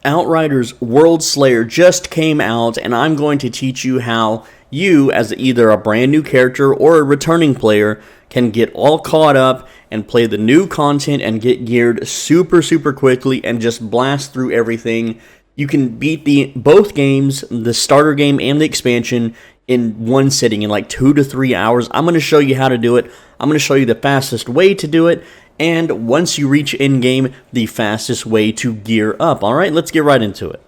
Outriders Worldslayer just came out, and I'm going to teach you how you, as either a brand new character or a returning player, can get all caught up and play the new content and get geared super quickly and just blast through everything. You can beat both games, the starter game and the expansion, in one sitting in like 2 to 3 hours. I'm going to show you how to do it. I'm going to show you the fastest way to do it. And once you reach in-game, the fastest way to gear up. Alright, let's get right into it.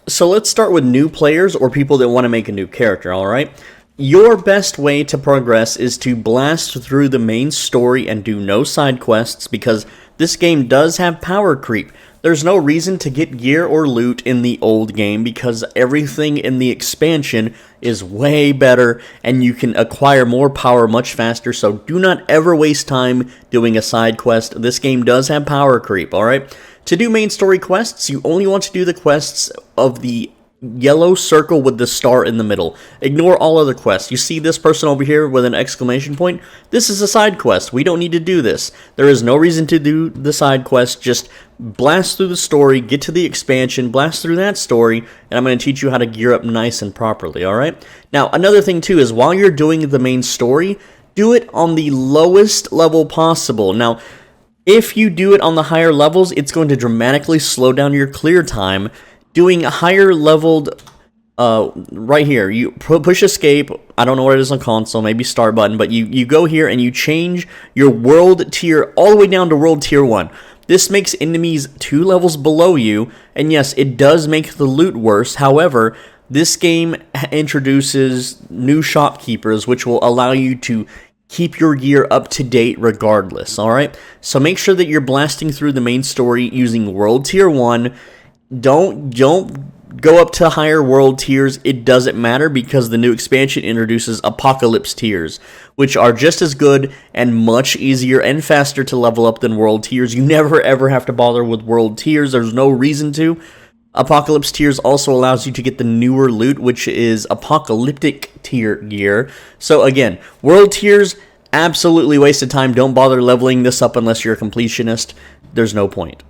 So let's start with new players or people that want to make a new character, alright? Your best way to progress is to blast through the main story and do no side quests, because this game does have power creep. There's no reason to get gear or loot in the old game because everything in the expansion is way better and you can acquire more power much faster, so do not ever waste time doing a side quest. This game does have power creep, alright? To do main story quests, you only want to do the quests of the yellow circle with the star in the middle. Ignore all other quests. You see this person over here with an exclamation point? This is a side quest. We don't need to do this. There is no reason to do the side quest. Just blast through the story, get to the expansion, blast through that story, and I'm going to teach you how to gear up nice and properly, alright? Now, another thing too is while you're doing the main story, do it on the lowest level possible. Now, if you do it on the higher levels, it's going to dramatically slow down your clear time. Doing higher leveled, right here, you push escape, I don't know what it is on console, maybe start button, but you go here and you change your world tier all the way down to world tier 1. This makes enemies 2 levels below you, and yes, it does make the loot worse. However, this game introduces new shopkeepers, which will allow you to keep your gear up to date regardless, alright? So make sure that you're blasting through the main story using world tier 1. Don't go up to higher world tiers. It doesn't matter because the new expansion introduces apocalypse tiers, which are just as good and much easier and faster to level up than world tiers. You never ever have to bother with world tiers. There's no reason to. Apocalypse tiers also allows you to get the newer loot, which is apocalyptic tier gear. So again, world tiers, absolutely wasted time. Don't bother leveling this up unless you're a completionist. There's no point.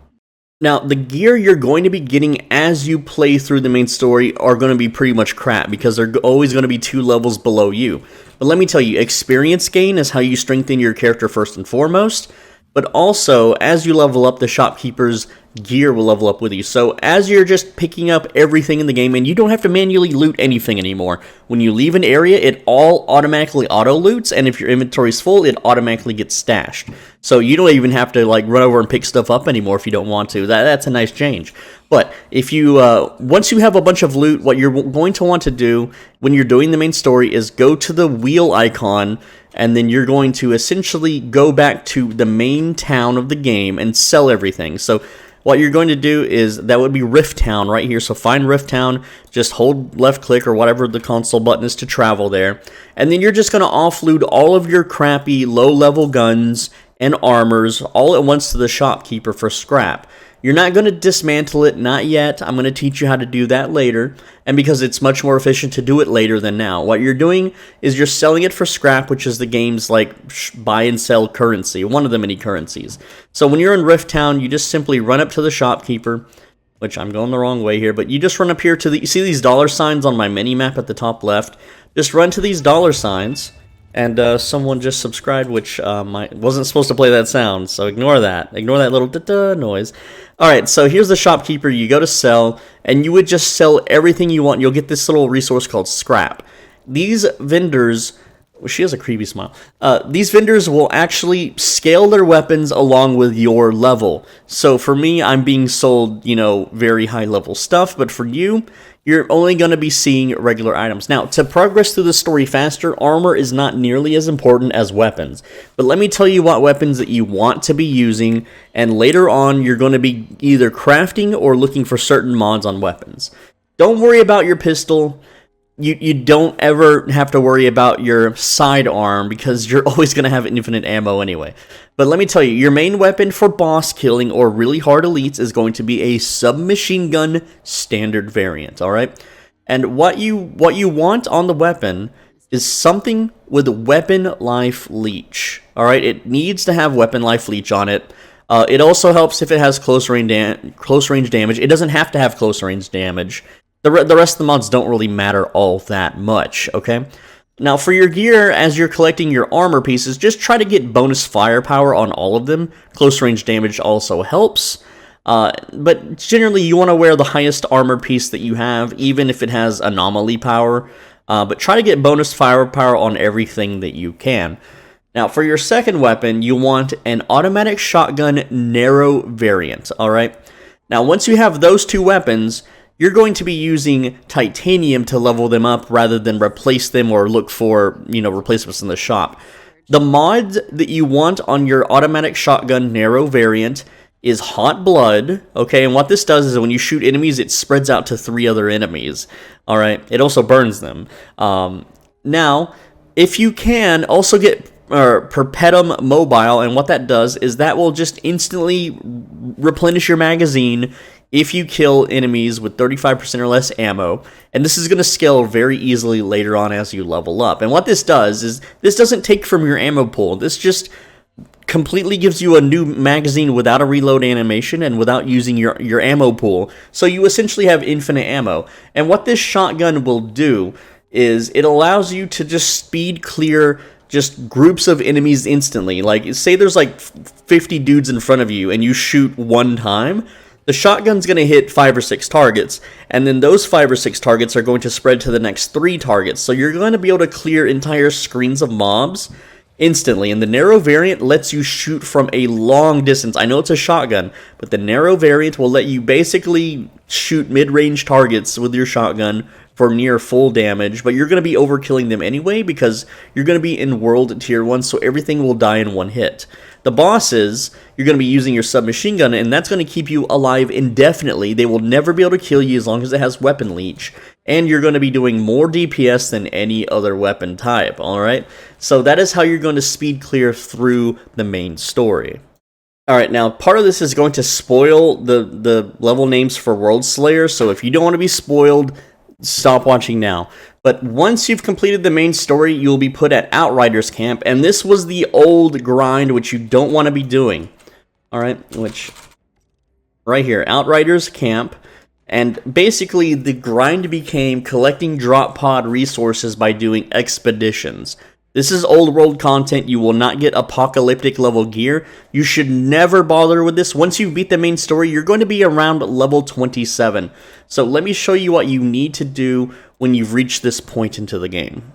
Now, the gear you're going to be getting as you play through the main story are going to be pretty much crap because they're always going to be 2 levels below you. But let me tell you, experience gain is how you strengthen your character first and foremost. But also, as you level up, the shopkeeper's gear will level up with you. So as you're just picking up everything in the game, and you don't have to manually loot anything anymore. When you leave an area, it all automatically auto-loots, and if your inventory's full, it automatically gets stashed. So you don't even have to like run over and pick stuff up anymore if you don't want to. That's a nice change. But if you once you have a bunch of loot, what you're going to want to do when you're doing the main story is go to the wheel icon, and then you're going to essentially go back to the main town of the game and sell everything. So what you're going to do is, that would be Rift Town right here. So find Rift Town, just hold left click or whatever the console button is to travel there. And then you're just going to offload all of your crappy low level guns and armors all at once to the shopkeeper for scrap. You're not going to dismantle it, not yet. I'm going to teach you how to do that later, and because it's much more efficient to do it later than now. What you're doing is you're selling it for scrap, which is the game's like buy and sell currency, one of the many currencies. So when you're in Rift Town, you just simply run up to the shopkeeper, which I'm going the wrong way here, but you just run up here to you see these dollar signs on my mini map at the top left? Just run to these dollar signs. And someone just subscribed, which wasn't supposed to play that sound, so ignore that. Ignore that little da-da noise. Alright, so here's the shopkeeper. You go to sell, and you would just sell everything you want. You'll get this little resource called scrap. These vendors... Well, she has a creepy smile. These vendors will actually scale their weapons along with your level. So for me, I'm being sold, very high level stuff, but for you, you're only going to be seeing regular items. Now, to progress through the story faster, armor is not nearly as important as weapons. But let me tell you what weapons that you want to be using, and later on, you're going to be either crafting or looking for certain mods on weapons. Don't worry about your pistol. You don't ever have to worry about your sidearm because you're always going to have infinite ammo anyway. But let me tell you, your main weapon for boss killing or really hard elites is going to be a submachine gun standard variant, alright? And what you want on the weapon is something with weapon life leech, alright? It needs to have weapon life leech on it. It also helps if it has close range damage. It doesn't have to have close range damage. The rest of the mods don't really matter all that much, okay? Now, for your gear, as you're collecting your armor pieces, just try to get bonus firepower on all of them. Close range damage also helps. But generally, you want to wear the highest armor piece that you have, even if it has anomaly power. But try to get bonus firepower on everything that you can. Now, for your second weapon, you want an automatic shotgun narrow variant, alright? Now, once you have those two weapons, you're going to be using titanium to level them up rather than replace them or look for, replacements in the shop. The mod that you want on your automatic shotgun narrow variant is Hot Blood, okay? And what this does is when you shoot enemies, it spreads out to 3 other enemies, alright? It also burns them. Now, if you can, also get Perpetuum Mobile, and what that does is that will just instantly replenish your magazine if you kill enemies with 35% or less ammo, and this is going to scale very easily later on as you level up. And what this does is, this doesn't take from your ammo pool, this just completely gives you a new magazine without a reload animation and without using your ammo pool, so you essentially have infinite ammo. And what this shotgun will do is, it allows you to just speed clear just groups of enemies instantly. Like, say there's like 50 dudes in front of you and you shoot one time, the shotgun's going to hit 5 or 6 targets, and then those 5 or 6 targets are going to spread to the next 3 targets. So you're going to be able to clear entire screens of mobs instantly, and the narrow variant lets you shoot from a long distance. I know it's a shotgun, but the narrow variant will let you basically shoot mid-range targets with your shotgun for near full damage, but you're going to be overkilling them anyway because you're going to be in World Tier 1, so everything will die in one hit. The bosses, you're going to be using your submachine gun, and that's going to keep you alive indefinitely. They will never be able to kill you as long as it has weapon leech, and you're going to be doing more DPS than any other weapon type, alright? So that is how you're going to speed clear through the main story. Alright, now part of this is going to spoil the level names for Worldslayer, so if you don't want to be spoiled, stop watching now. But once you've completed the main story, you'll be put at Outriders Camp, and this was the old grind, which you don't want to be doing. Alright, which, right here, Outriders Camp, and basically the grind became collecting drop pod resources by doing expeditions. This is old world content. You will not get apocalyptic level gear. You should never bother with this. Once you beat the main story, you're going to be around level 27. So let me show you what you need to do when you've reached this point into the game.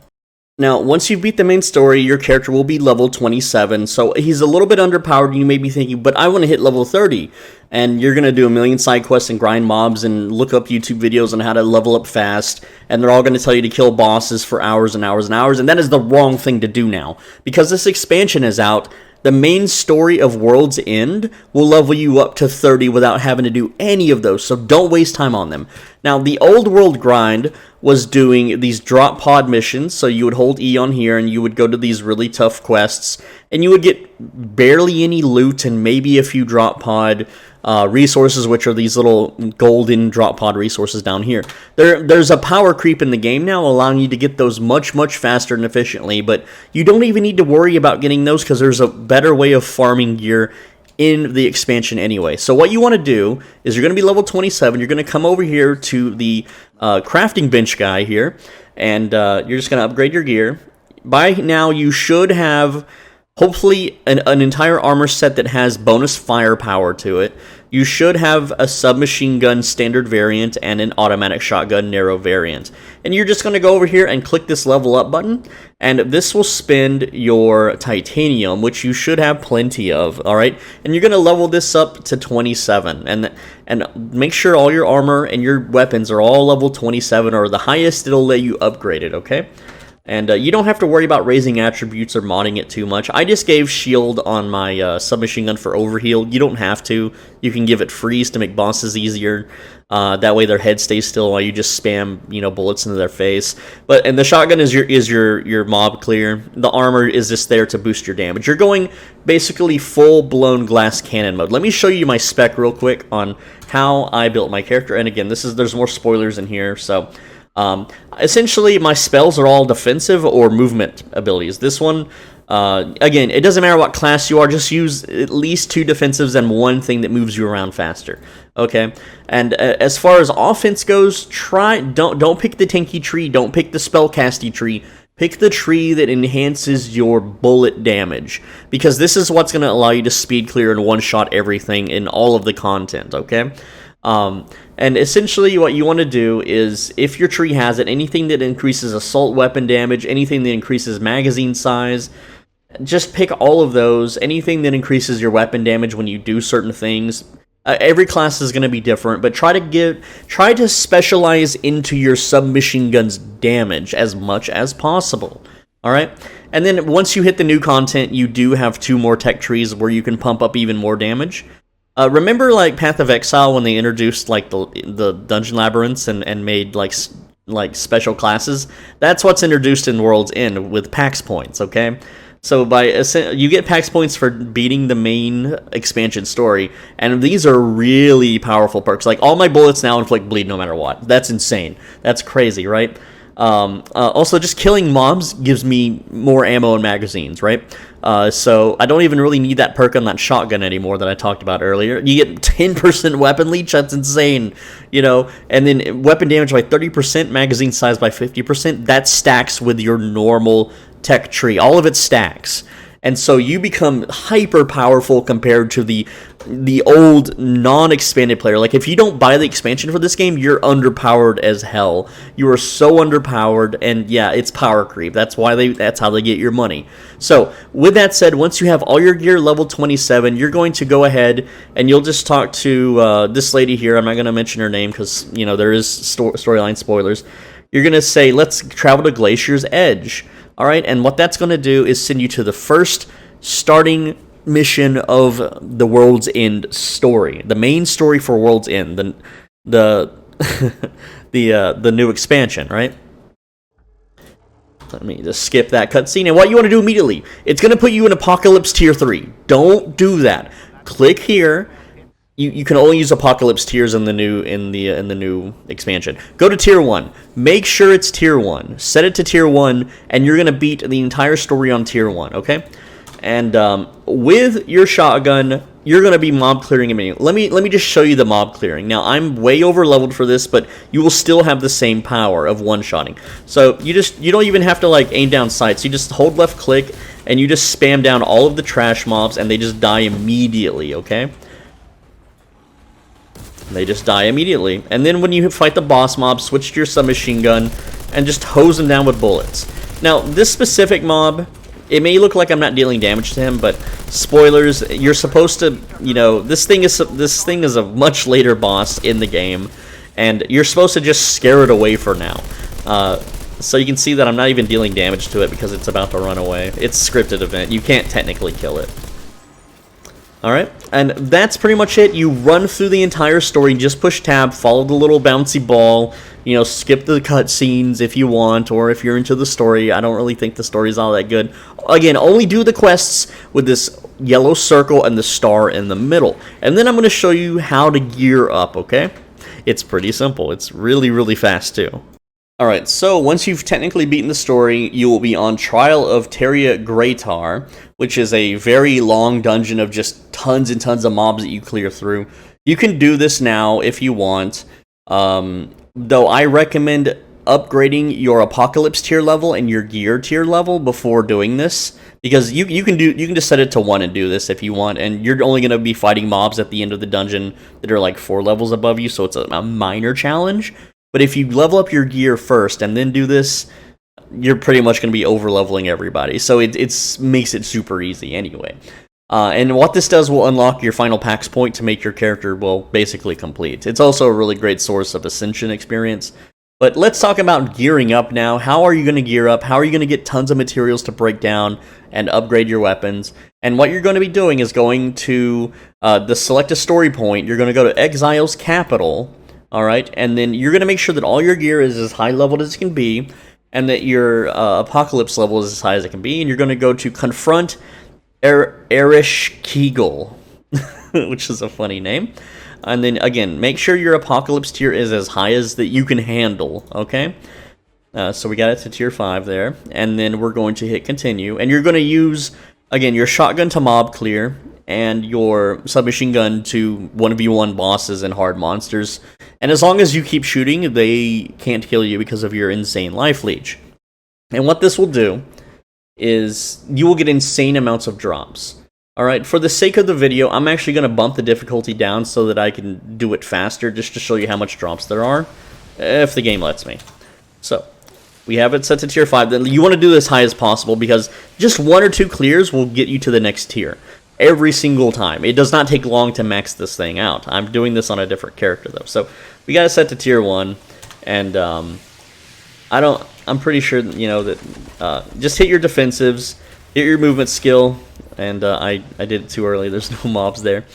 Now, once you beat the main story, your character will be level 27, so he's a little bit underpowered. You may be thinking, but I want to hit level 30, and you're going to do a million side quests and grind mobs and look up YouTube videos on how to level up fast, and they're all going to tell you to kill bosses for hours and hours and hours, and that is the wrong thing to do now. Because this expansion is out, the main story of World's End will level you up to 30 without having to do any of those, so don't waste time on them. Now, the old world grind was doing these drop pod missions, so you would hold E on here and you would go to these really tough quests, and you would get barely any loot and maybe a few drop pod resources, which are these little golden drop pod resources down here. There's a power creep in the game now allowing you to get those much faster and efficiently, but you don't even need to worry about getting those because there's a better way of farming gear in the expansion anyway. So what you want to do is you're going to be level 27, you're going to come over here to the crafting bench guy here, and you're just going to upgrade your gear. By now you should have hopefully an entire armor set that has bonus firepower to it. You should have a submachine gun standard variant and an automatic shotgun narrow variant. And you're just going to go over here and click this level up button, and this will spend your titanium, which you should have plenty of, alright? And you're going to level this up to 27, and make sure all your armor and your weapons are all level 27, or the highest it'll let you upgrade it, okay? And you don't have to worry about raising attributes or modding it too much. I just gave shield on my submachine gun for overheal. You don't have to. You can give it freeze to make bosses easier. That way their head stays still while you just spam, bullets into their face. And the shotgun is your mob clear. The armor is just there to boost your damage. You're going basically full-blown glass cannon mode. Let me show you my spec real quick on how I built my character. And again, there's more spoilers in here, so Essentially, my spells are all defensive or movement abilities. This one, again, it doesn't matter what class you are, just use at least 2 defensives and 1 thing that moves you around faster. Okay, and as far as offense goes, don't pick the tanky tree, don't pick the spellcasty tree. Pick the tree that enhances your bullet damage, because this is what's going to allow you to speed clear and one-shot everything in all of the content, okay? And essentially what you want to do is, if your tree has it, anything that increases assault weapon damage, anything that increases magazine size, just pick all of those. Anything that increases your weapon damage when you do certain things. Every class is going to be different, but try to specialize into your submachine gun's damage as much as possible. All right, and then once you hit the new content, you do have 2 more tech trees where you can pump up even more damage. Remember, like Path of Exile, when they introduced like the dungeon labyrinths and made like special classes? That's what's introduced in World's End with PAX points. Okay. So you get PAX points for beating the main expansion story, and these are really powerful perks. Like, all my bullets now inflict bleed no matter what. That's insane. That's crazy, right? Also, just killing mobs gives me more ammo and magazines, right? So I don't even really need that perk on that shotgun anymore that I talked about earlier. You get 10% weapon leech, that's insane, you know? And then weapon damage by 30%, magazine size by 50%, that stacks with your normal tech tree. All of it stacks. And so you become hyper powerful compared to the old non-expanded player. Like, if you don't buy the expansion for this game, you're underpowered as hell. You are so underpowered, and yeah, it's power creep. That's how they get your money. So with that said, once you have all your gear level 27, you're going to go ahead and you'll just talk to this lady here. I'm not going to mention her name because, you know, there is storyline spoilers. You're going to say, let's travel to Glacier's Edge. All right, and what that's going to do is send you to the first starting mission of the World's End story, the main story for World's End, the new expansion, right? Let me just skip that cutscene. And what you want to do immediately, it's going to put you in Apocalypse Tier 3. Don't do that. Click here. You can only use Apocalypse tiers in the new expansion. Go to Tier 1. Make sure it's Tier 1. Set it to Tier 1, and you're going to beat the entire story on Tier 1, okay? And with your shotgun, you're going to be mob clearing immediately. Let me just show you the mob clearing. Now, I'm way over leveled for this, but you will still have the same power of one-shotting. So you don't even have to like aim down sights. You just hold left click, and you just spam down all of the trash mobs, and they just die immediately, okay? They just die immediately. And then when you fight the boss mob, switch to your submachine gun and just hose them down with bullets. Now, this specific mob, it may look like I'm not dealing damage to him, but spoilers, you're supposed to, you know, this thing is a much later boss in the game, and you're supposed to just scare it away for now. So you can see that I'm not even dealing damage to it because it's about to run away. It's a scripted event. You can't technically kill it. Alright, and that's pretty much it. You run through the entire story, just push tab, follow the little bouncy ball, you know, skip the cutscenes if you want, or if you're into the story. I don't really think the story's all that good. Again, only do the quests with this yellow circle and the star in the middle. And then I'm going to show you how to gear up, okay? It's pretty simple. It's really, really fast, too. Alright, so once you've technically beaten the story, you will be on Trial of Terragratar, which is a very long dungeon of just tons and tons of mobs that you clear through. You can do this now if you want, though I recommend upgrading your Apocalypse tier level and your Gear tier level before doing this, because you can just set it to 1 and do this if you want, and you're only going to be fighting mobs at the end of the dungeon that are like 4 levels above you, so it's a minor challenge. But if you level up your gear first and then do this, you're pretty much going to be over-leveling everybody. So it makes it super easy anyway. And what this does will unlock your final PAX point to make your character, well, basically complete. It's also a really great source of Ascension experience. But let's talk about gearing up now. How are you going to gear up? How are you going to get tons of materials to break down and upgrade your weapons? And what you're going to be doing is going to the select a story point. You're going to go to Exile's Capital. Alright, and then you're going to make sure that all your gear is as high leveled as it can be, and that your Apocalypse level is as high as it can be, and you're going to go to Confront Erish Kegel, which is a funny name. And then, again, make sure your Apocalypse tier is as high as that you can handle, okay? So we got it to tier 5 there. And then we're going to hit continue. And you're going to use, again, your shotgun to mob clear and your submachine gun to 1v1 bosses and hard monsters. And as long as you keep shooting, they can't kill you because of your insane life leech. And what this will do is you will get insane amounts of drops. Alright, for the sake of the video, I'm actually going to bump the difficulty down so that I can do it faster, just to show you how much drops there are, if the game lets me. So, we have it set to tier 5. Then you want to do this high as possible, because just 1 or 2 clears will get you to the next tier. Every single time. It does not take long to max this thing out. I'm doing this on a different character, though. So, we got it set to tier 1, and I'm pretty sure, you know, that just hit your defensives, hit your movement skill, and I did it too early. There's no mobs there.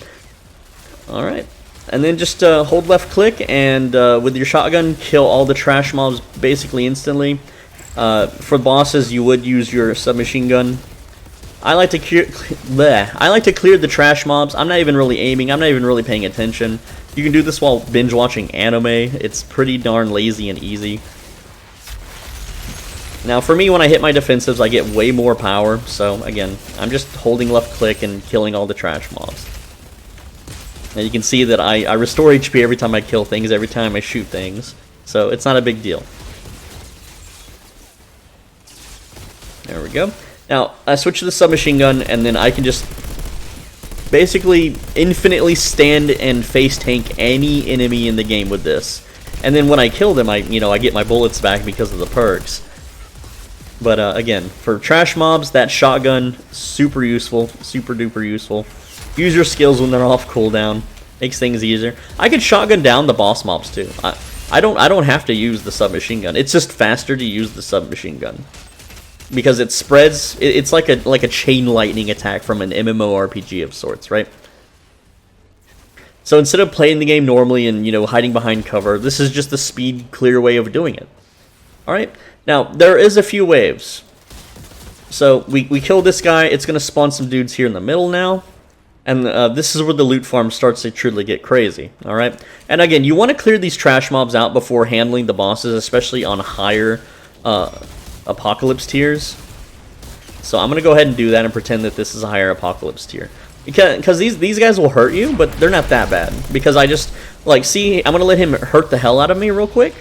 Alright. And then just hold left click and with your shotgun kill all the trash mobs basically instantly. For bosses you would use your submachine gun. I like to clear the trash mobs. I'm not even really aiming. I'm not even really paying attention. You can do this while binge watching anime. It's pretty darn lazy and easy. Now, for me, when I hit my defensives, I get way more power. So, again, I'm just holding left click and killing all the trash mobs. And you can see that I restore HP every time I kill things, every time I shoot things. So, it's not a big deal. There we go. Now, I switch to the submachine gun, and then I can just basically infinitely stand and face tank any enemy in the game with this. And then when I kill them, I get my bullets back because of the perks. But again, for trash mobs, that shotgun, super useful, super duper useful. Use your skills when they're off cooldown, makes things easier. I could shotgun down the boss mobs too. I don't have to use the submachine gun. It's just faster to use the submachine gun because it spreads. It's like a chain lightning attack from an MMORPG of sorts, right? So instead of playing the game normally and hiding behind cover, this is just the speed clear way of doing it. All right. Now, there is a few waves. So, we kill this guy. It's going to spawn some dudes here in the middle now. And this is where the loot farm starts to truly get crazy. Alright? And again, you want to clear these trash mobs out before handling the bosses, especially on higher Apocalypse tiers. So, I'm going to go ahead and do that and pretend that this is a higher Apocalypse tier. Because these guys will hurt you, but they're not that bad. Because I just, see, I'm going to let him hurt the hell out of me real quick.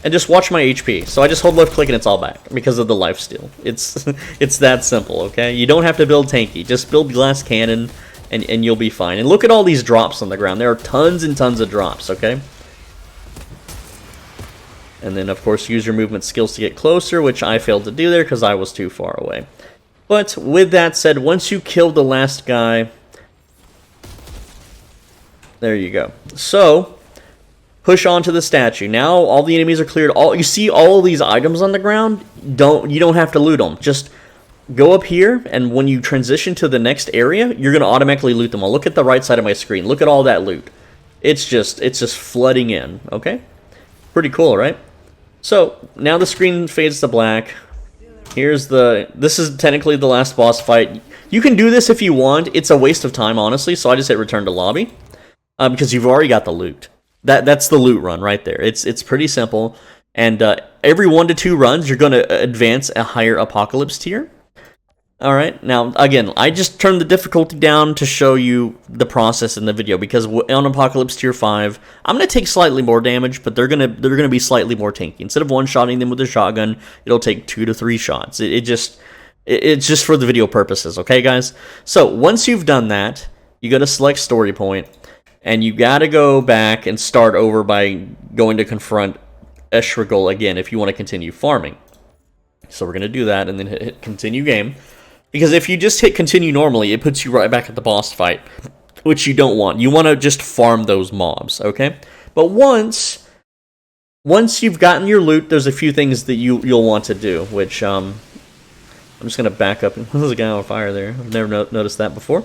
And just watch my HP. So I just hold left click and it's all back because of the lifesteal. It's that simple, okay? You don't have to build tanky. Just build glass cannon and you'll be fine. And look at all these drops on the ground. There are tons and tons of drops, okay? And then, of course, use your movement skills to get closer, which I failed to do there because I was too far away. But with that said, once you kill the last guy, there you go. So push on to the statue. Now all the enemies are cleared. You see all of these items on the ground? You don't have to loot them. Just go up here, and when you transition to the next area, you're going to automatically loot them all. Look at the right side of my screen. Look at all that loot. It's just flooding in, okay? Pretty cool, right? So, now the screen fades to black. This is technically the last boss fight. You can do this if you want. It's a waste of time, honestly, so I just hit return to lobby. Because you've already got the loot. That's the loot run right there. It's pretty simple, and every 1 to 2 runs you're going to advance a higher Apocalypse tier. All right. Now again, I just turned the difficulty down to show you the process in the video because on Apocalypse tier 5, I'm going to take slightly more damage, but they're going to be slightly more tanky. Instead of one-shotting them with a shotgun, it'll take 2 to 3 shots. It's just for the video purposes, okay, guys? So once you've done that, you got to select story point. And you gotta go back and start over by going to confront Erish again if you want to continue farming. So we're gonna do that and then hit continue game. Because if you just hit continue normally, it puts you right back at the boss fight, which you don't want. You want to just farm those mobs, okay? But once you've gotten your loot, there's a few things that you'll want to do, which I'm just gonna back up. There's a guy on fire there. I've never noticed that before.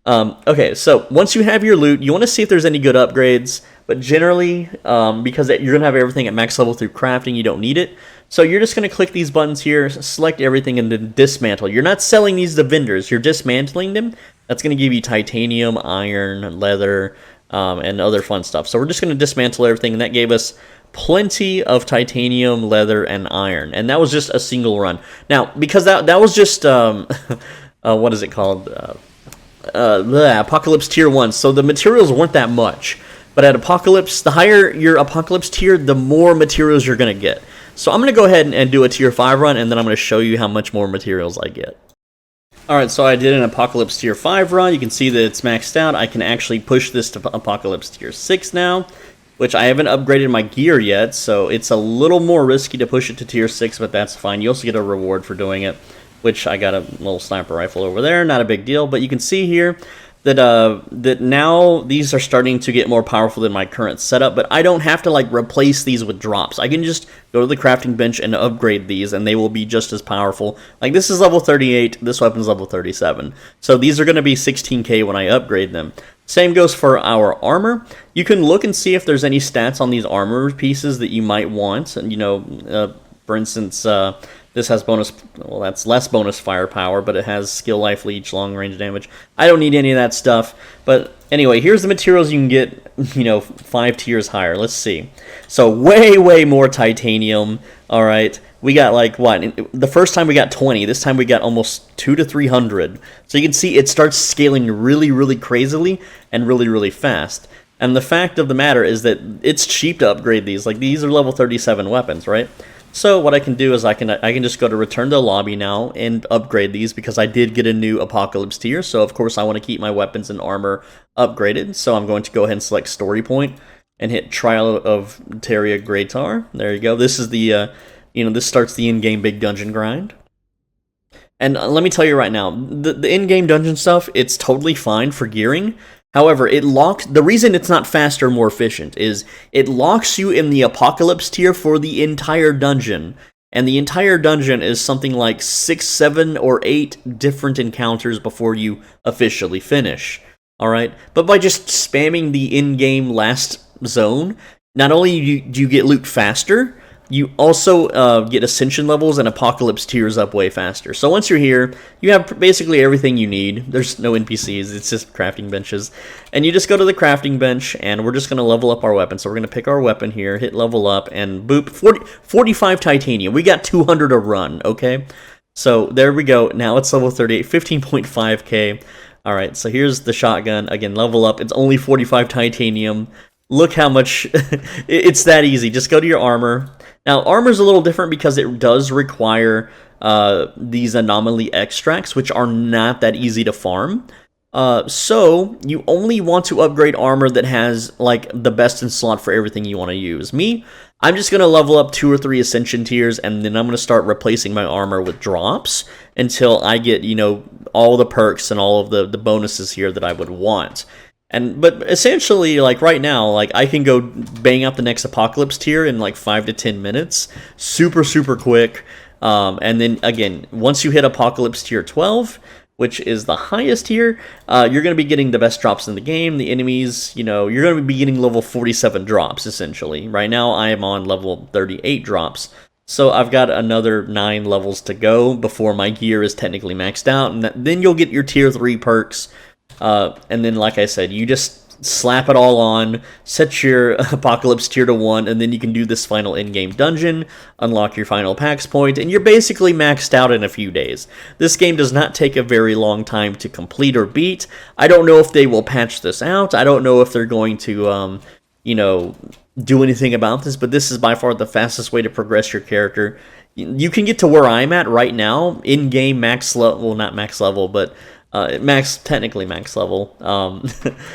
Okay, so once you have your loot, you want to see if there's any good upgrades, but generally, because you're going to have everything at max level through crafting, you don't need it. So you're just going to click these buttons here, select everything, and then dismantle. You're not selling these to vendors, you're dismantling them. That's going to give you titanium, iron, leather, and other fun stuff. So we're just going to dismantle everything, and that gave us plenty of titanium, leather, and iron, and that was just a single run. Now, because that was just what is it called? Apocalypse Tier 1, so the materials weren't that much. But at Apocalypse, the higher your Apocalypse tier, the more materials you're going to get. So I'm going to go ahead and do a Tier 5 run, and then I'm going to show you how much more materials I get. Alright, so I did an Apocalypse Tier 5 run. You can see that it's maxed out. I can actually push this to Apocalypse Tier 6 now, which I haven't upgraded my gear yet, so it's a little more risky to push it to Tier 6, but that's fine. You also get a reward for doing it, which I got a little sniper rifle over there. Not a big deal, but you can see here that now these are starting to get more powerful than my current setup, but I don't have to like replace these with drops. I can just go to the crafting bench and upgrade these, and they will be just as powerful. Like this is level 38, this weapon's level 37. So these are going to be 16k when I upgrade them. Same goes for our armor. You can look and see if there's any stats on these armor pieces that you might want. And for instance, this has bonus, well, that's less bonus firepower, but it has skill, life, leech, long range damage. I don't need any of that stuff. But anyway, here's the materials you can get, 5 tiers higher. Let's see. So way more titanium. All right. We got like what? The first time we got 20. This time we got almost 200 to 300. So you can see it starts scaling really crazily and really fast. And the fact of the matter is that it's cheap to upgrade these. Like these are level 37 weapons, right? So what I can do is I can just go to return to lobby now and upgrade these because I did get a new Apocalypse tier. So of course I want to keep my weapons and armor upgraded. So I'm going to go ahead and select Story Point and hit Trial of Terragratar. There you go. This is the this starts the in-game big dungeon grind. And let me tell you right now, the in-game dungeon stuff, it's totally fine for gearing. However, the reason it's not faster, more efficient, is it locks you in the Apocalypse tier for the entire dungeon. And the entire dungeon is something like 6, 7, or 8 different encounters before you officially finish. Alright? But by just spamming the in-game last zone, not only do you get loot faster, you also get Ascension levels and Apocalypse tiers up way faster. So once you're here, you have basically everything you need. There's no NPCs, it's just crafting benches. And you just go to the crafting bench, and we're just going to level up our weapon. So we're going to pick our weapon here, hit level up, and boop, 45 titanium. We got 200 a run, okay? So there we go. Now it's level 38, 15.5k. Alright, so here's the shotgun. Again, level up. It's only 45 titanium. Look how much... it's that easy. Just go to your armor. Now, armor's a little different because it does require these anomaly extracts, which are not that easy to farm. So, you only want to upgrade armor that has, like, the best in slot for everything you want to use. Me, I'm just going to level up 2 or 3 Ascension tiers, and then I'm going to start replacing my armor with drops until I get, all the perks and all of the bonuses here that I would want. But essentially, like right now, like I can go bang out the next Apocalypse tier in like 5 to 10 minutes, super quick. And then again, once you hit Apocalypse tier 12, which is the highest tier, you're going to be getting the best drops in the game. The enemies, you're going to be getting level 47 drops essentially. Right now, I am on level 38 drops. So I've got another 9 levels to go before my gear is technically maxed out, and then you'll get your tier 3 perks. And then, like I said, you just slap it all on, set your Apocalypse tier to 1, and then you can do this final in-game dungeon, unlock your final PAX point, and you're basically maxed out in a few days. This game does not take a very long time to complete or beat. I don't know if they will patch this out. I don't know if they're going to, do anything about this, but this is by far the fastest way to progress your character. You can get to where I'm at right now, in-game max level, well, not max level, but... technically max level,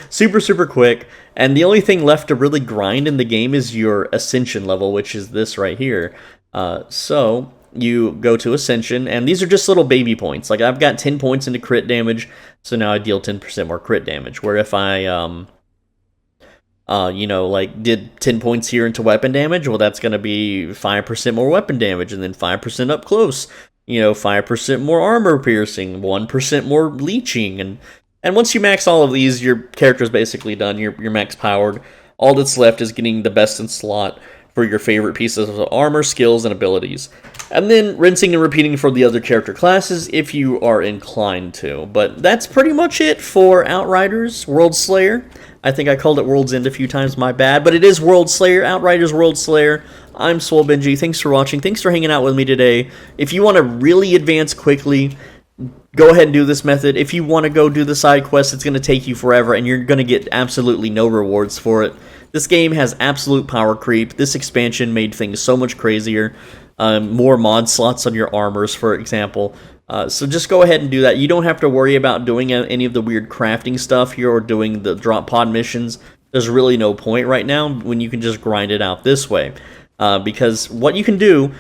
super quick, and the only thing left to really grind in the game is your Ascension level, which is this right here. So you go to Ascension, and these are just little baby points. Like I've got 10 points into crit damage, so now I deal 10% more crit damage, where if I did 10 points here into weapon damage, well, that's going to be 5% more weapon damage, and then 5% up close. 5% more armor piercing, 1% more leeching, and once you max all of these, your character's basically done. You're max powered. All that's left is getting the best in slot for your favorite pieces of armor, skills, and abilities. And then rinsing and repeating for the other character classes if you are inclined to. But that's pretty much it for Outriders Worldslayer. I think I called it World's End a few times, my bad. But it is Worldslayer, Outriders Worldslayer. I'm SwoleBenji. Thanks for watching. Thanks for hanging out with me today. If you want to really advance quickly, go ahead and do this method. If you want to go do the side quest, it's going to take you forever, and you're going to get absolutely no rewards for it. This game has absolute power creep. This expansion made things so much crazier. More mod slots on your armors, for example. So just go ahead and do that. You don't have to worry about doing any of the weird crafting stuff here or doing the drop pod missions. There's really no point right now when you can just grind it out this way. Because what you can do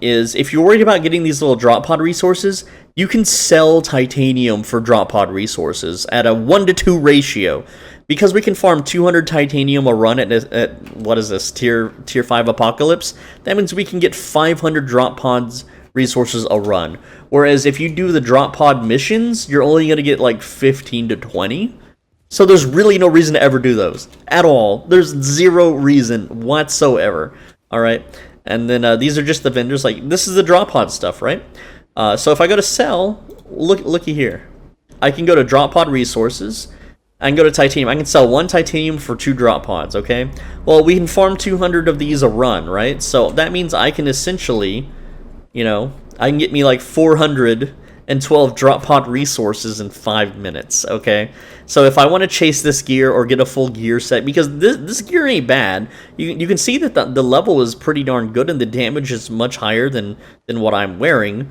is, if you're worried about getting these little drop pod resources, you can sell titanium for drop pod resources at a 1-to-2 ratio. Because we can farm 200 titanium a run at what is this, tier 5 apocalypse, that means we can get 500 drop pods resources a run. Whereas if you do the drop pod missions, you're only going to get like 15 to 20. So there's really no reason to ever do those at all. There's zero reason whatsoever. All right. And then these are just the vendors. Like, this is the drop pod stuff, right? So if I go to sell, looky here. I can go to drop pod resources. I can go to titanium. I can sell 1 titanium for 2 drop pods, okay? Well, we can farm 200 of these a run, right? So that means I can essentially, you know, I can get me like 412 drop pod resources in 5 minutes, okay? So if I want to chase this gear or get a full gear set, because this gear ain't bad, you can see that the level is pretty darn good and the damage is much higher than what I'm wearing.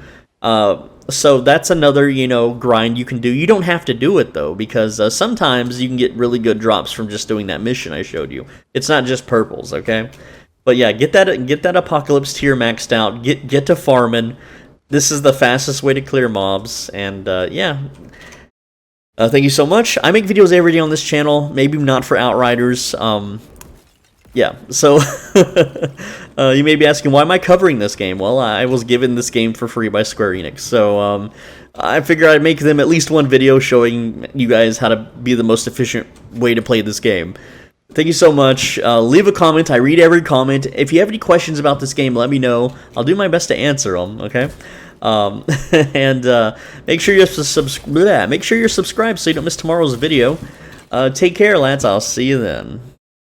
So that's another, you know, grind you can do. You don't have to do it, though, because sometimes you can get really good drops from just doing that mission I showed you. It's not just purples, okay? But yeah, get that apocalypse tier maxed out. Get to farming. This is the fastest way to clear mobs, and yeah. Thank you so much. I make videos every day on this channel, maybe not for Outriders. Yeah, so you may be asking, why am I covering this game? Well, I was given this game for free by Square Enix, so I figured I'd make them at least one video showing you guys how to be the most efficient way to play this game. Thank you so much. Leave a comment. I read every comment. If you have any questions about this game, let me know. I'll do my best to answer them, okay? And make sure you're subscribed so you don't miss tomorrow's video. Take care, lads. I'll see you then.